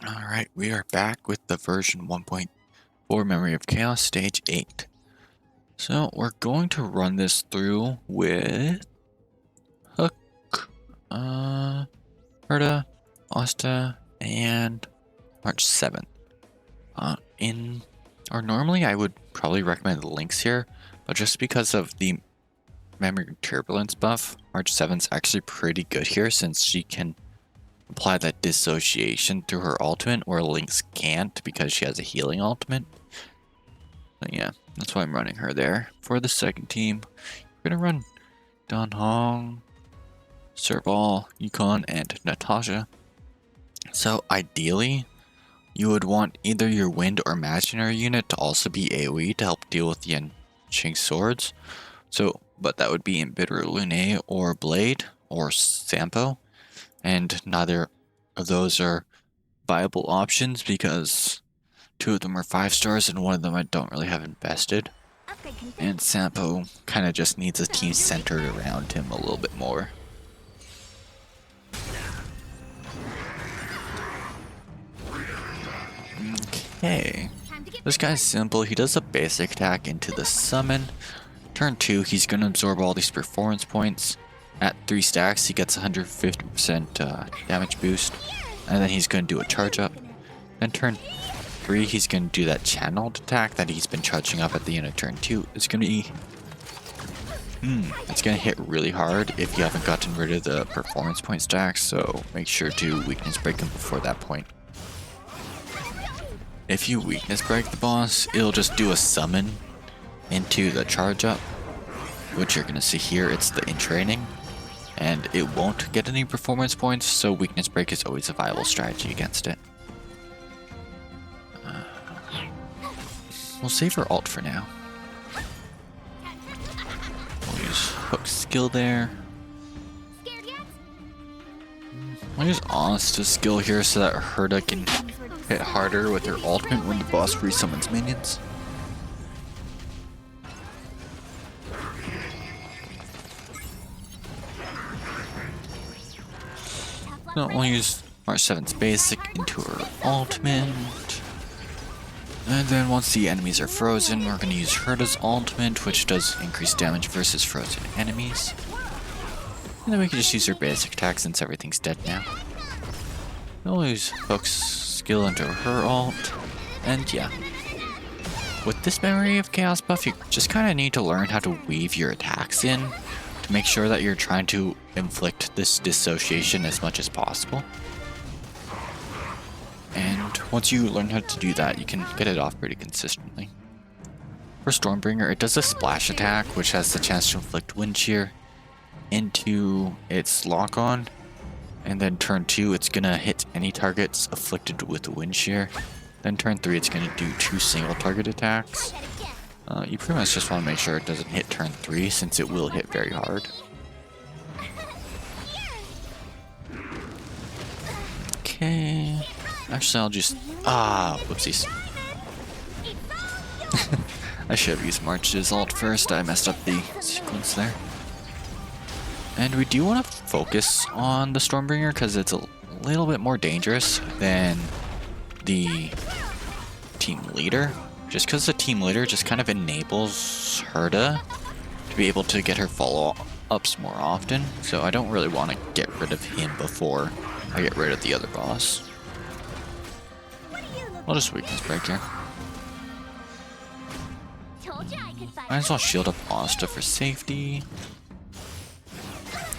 Alright, we are back with the version 1.4 Memory of Chaos Stage 8. So we're going to run this through with Hook, Herta, Asta, and March 7th. Normally I would probably recommend the links here, but just because of the memory turbulence buff, March 7th is actually pretty good here since she can apply that dissociation through her ultimate where Lynx can't because she has a healing ultimate. But yeah, that's why I'm running her there. For the second team, we're gonna run Dan Hong, Serval, Yukon, and Natasha. So ideally, you would want either your wind or imaginary unit to also be AoE to help deal with the Yanqing swords. But that would be Embitterer Lune or Blade or Sampo. And neither of those are viable options because two of them are 5 stars and one of them I don't really have invested. And Sampo kind of just needs a team centered around him a little bit more. Okay, this guy's simple. He does a basic attack into the summon. Turn 2, he's going to absorb all these performance points. At 3 stacks, he gets 150% damage boost, and then he's going to do a charge up. Then turn 3, he's going to do that channeled attack that he's been charging up at the end of turn 2. It's going to be... it's going to hit really hard if you haven't gotten rid of the performance point stacks, so make sure to weakness break him before that point. If you weakness break the boss, it'll just do a summon into the charge up, which you're going to see here, it's the in training. And it won't get any performance points, so weakness break is always a viable strategy against it. We'll save her ult for now. We'll use Hook's skill there. I'll use Asta's skill here so that Herta can hit harder with her ultimate when the boss resummons minions. So we'll use March 7th's basic into her ultimate. And then once the enemies are frozen, we're going to use Herta's ultimate, which does increase damage versus frozen enemies. And then we can just use her basic attack since everything's dead now. We'll use Hook's skill into her ult. And yeah. With this Memory of Chaos buff, you just kind of need to learn how to weave your attacks in to make sure that you're trying to inflict this dissociation as much as possible. And once you learn how to do that, you can get it off pretty consistently. For Stormbringer, it does a splash attack, which has the chance to inflict wind shear into its lock-on. And then turn 2, it's gonna hit any targets afflicted with the wind shear. Then turn 3, it's gonna do 2 single target attacks. You pretty much just want to make sure it doesn't hit turn 3 since it will hit very hard. Okay. Actually, I'll just... whoopsies. I should have used March's ult first. I messed up the sequence there. And we do want to focus on the Stormbringer because it's a little bit more dangerous than the team leader. Just because the team leader just kind of enables Herta to be able to get her follow-ups more often. So I don't really want to get rid of him before I get rid of the other boss. I'll just weakness break here. Might as well shield up Asta for safety.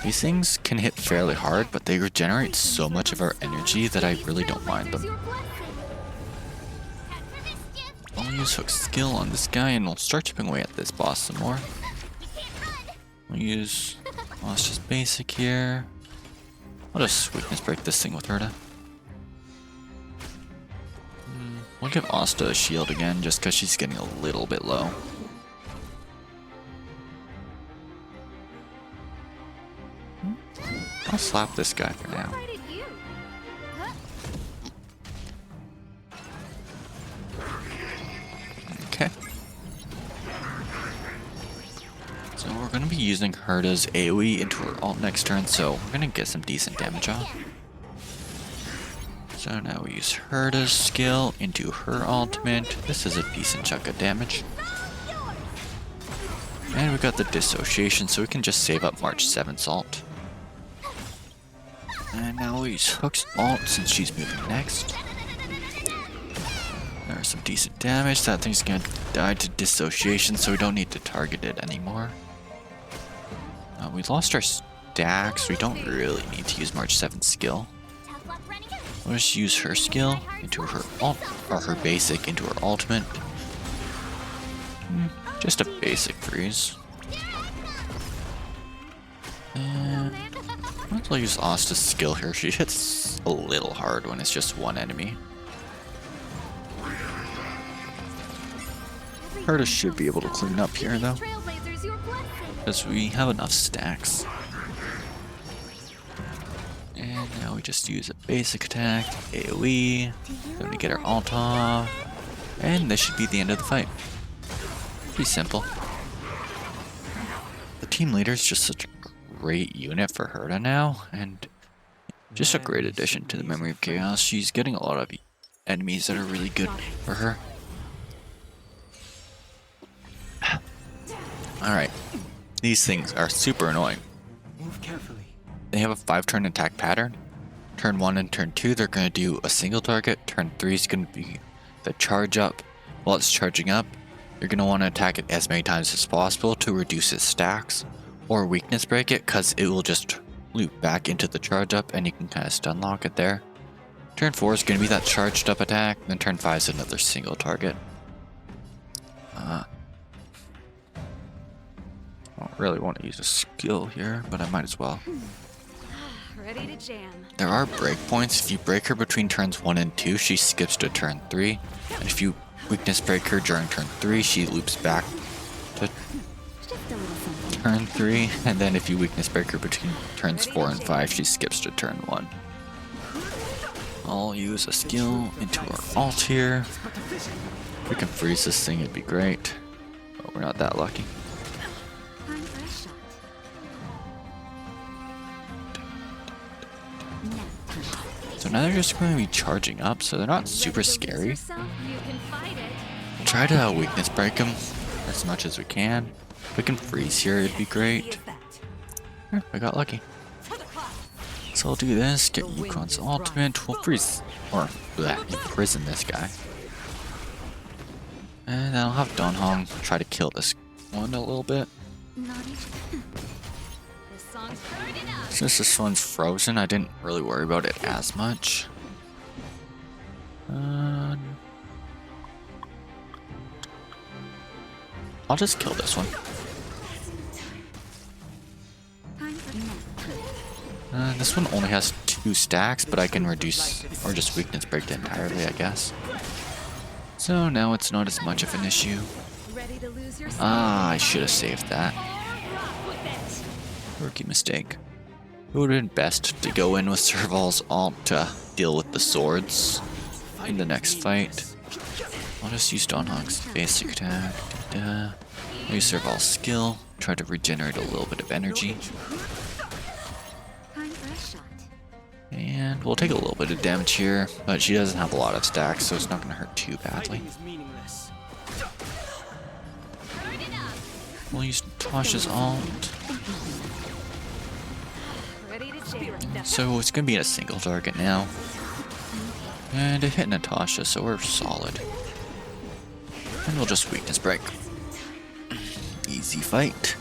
These things can hit fairly hard, but they regenerate so much of our energy that I really don't mind them. I'll use Hook's skill on this guy and we'll start chipping away at this boss some more. We'll use Asta's basic here. I'll just weakness break this thing with Herta. We'll give Asta a shield again just because she's getting a little bit low. I'll slap this guy for now. Okay. So we're going to be using Herta's AoE into her ult next turn, so we're going to get some decent damage off. So now we use her to skill into her ultimate. This is a decent chunk of damage. And we got the dissociation, so we can just save up March 7's ult. And now we use Hook's ult since she's moving next. There's some decent damage. That thing's gonna die to dissociation, so we don't need to target it anymore. We lost our stacks. We don't really need to use March 7's skill. We'll just use her skill into her ult, or her basic into her ultimate. Just a basic freeze. And I'll use Asta's skill here. She hits a little hard when it's just one enemy. Herta should be able to clean up here though, because we have enough stacks. And now we just use a basic attack, AoE, then we get our ult off, and this should be the end of the fight. Pretty simple. The team leader is just such a great unit for Herta now, and just a great addition to the Memory of Chaos. She's getting a lot of enemies that are really good for her. Alright, these things are super annoying. Move carefully. They have a 5-turn attack pattern. Turn 1 and turn 2, they're going to do a single target. Turn 3 is going to be the charge up. While it's charging up, you're going to want to attack it as many times as possible to reduce its stacks. Or weakness break it, because it will just loop back into the charge up and you can kind of stun lock it there. Turn 4 is going to be that charged up attack. Then turn 5 is another single target. I don't really want to use a skill here, but I might as well. Ready to jam. There are breakpoints. If you break her between turns 1 and 2, she skips to turn 3. And if you weakness break her during turn 3, she loops back to turn 3. And then if you weakness break her between turns 4 and 5, she skips to turn 1. I'll use a skill into our ult here. If we can freeze this thing, it'd be great. But we're not that lucky. So now they're just going to be charging up, so they're not super scary. We'll try to weakness break them as much as we can. If we can freeze here, it'd be great. I got lucky. So we'll do this, get Yukon's ultimate, we'll freeze, or imprison this guy. And then I'll have Donghong try to kill this one a little bit. Since this one's frozen, I didn't really worry about it as much. I'll just kill this one. This one only has 2 stacks, but I can reduce or just weakness break it entirely, I guess. So now it's not as much of an issue. I should have saved that. Rookie mistake. It would have been best to go in with Serval's ult to deal with the swords in the next fight. I'll just use Donghong's basic attack. Use Serval's skill. Try to regenerate a little bit of energy. And we'll take a little bit of damage here, but she doesn't have a lot of stacks, so it's not going to hurt too badly. We'll use Tasha's ult. So it's going to be a single target now. And it hit Natasha, so we're solid. And we'll just weakness break. Easy fight.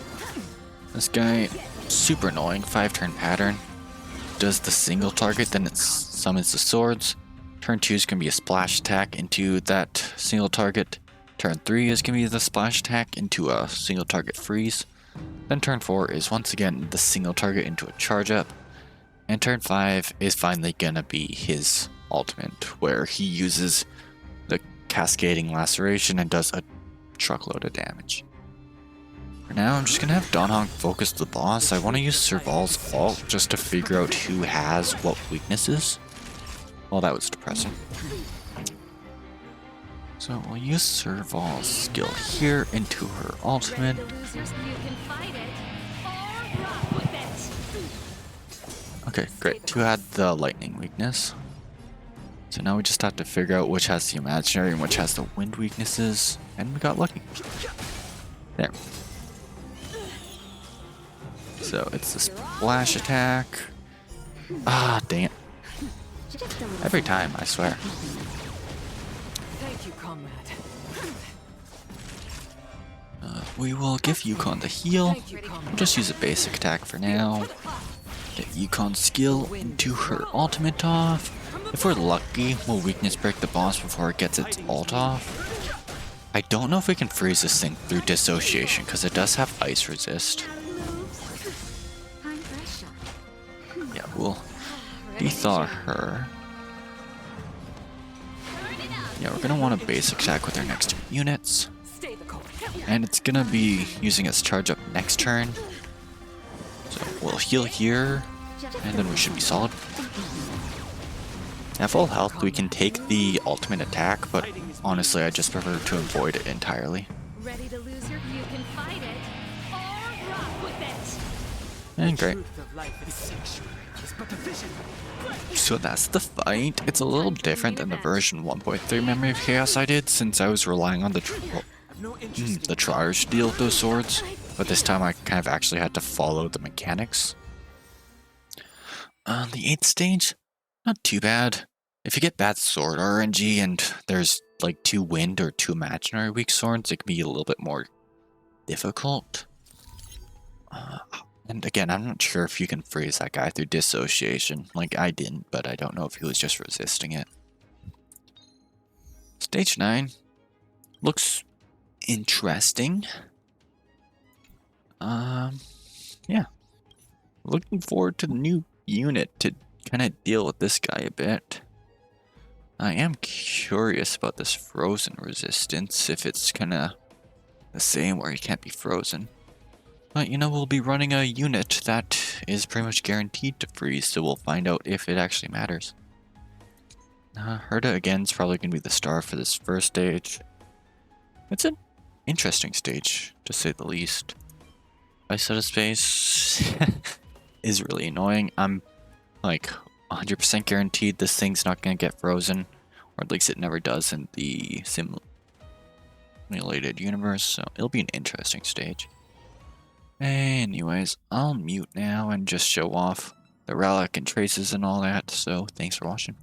This guy, super annoying, 5-turn pattern. Does the single target, then it summons the swords. Turn 2 is going to be a splash attack into that single target. Turn 3 is going to be the splash attack into a single target freeze. Then turn 4 is once again the single target into a charge up. And turn 5 is finally going to be his ultimate, where he uses the cascading laceration and does a truckload of damage. For now, I'm just going to have Donghong focus the boss. I want to use Serval's ult just to figure out who has what weaknesses. Well, that was depressing. So we'll use Serval's skill here into her ultimate. Okay, great. 2 had the lightning weakness. So now we just have to figure out which has the imaginary and which has the wind weaknesses. And we got lucky. There. So it's the splash attack. Ah, dang it. Every time, I swear. Thank you, comrade. We will give Yukon the heal. Thank you, comrade. We'll just use a basic attack for now. Get Yukon's skill into her ultimate off. If we're lucky, we'll weakness break the boss before it gets its ult off. I don't know if we can freeze this thing through dissociation because it does have ice resist. Time for a shot. Yeah, we'll de-thaw her. Yeah, we're gonna want a basic attack with our next 2 units. Stay the course. And it's gonna be using its charge up next turn. So we'll heal here, and then we should be solid. At full health, we can take the ultimate attack, but honestly, I just prefer to avoid it entirely. Ready to lose your? You can fight it or rock with it. And great. Truth of life is sanctuary. It's but a vision. So that's the fight. It's a little different than the version 1.3 Memory of Chaos I did, since I was relying on the I've no interest the trials to deal with those swords, but this time I kind of actually had to follow the mechanics. The 8th stage, not too bad. If you get bad sword RNG and there's like 2 wind or 2 imaginary weak swords, it can be a little bit more difficult. And again, I'm not sure if you can freeze that guy through dissociation. Like, I didn't, but I don't know if he was just resisting it. Stage 9 looks interesting. Yeah. Looking forward to the new unit to kind of deal with this guy a bit. I am curious about this frozen resistance, if it's kind of the same where he can't be frozen. But you know, we'll be running a unit that is pretty much guaranteed to freeze, so we'll find out if it actually matters. Herda again is probably going to be the star for this first stage. It's an interesting stage, to say the least. Ice out of space is really annoying. I'm like 100% guaranteed this thing's not going to get frozen, or at least it never does in the simulated universe, so it'll be an interesting stage. Anyways, I'll mute now and just show off the relic and traces and all that, so thanks for watching.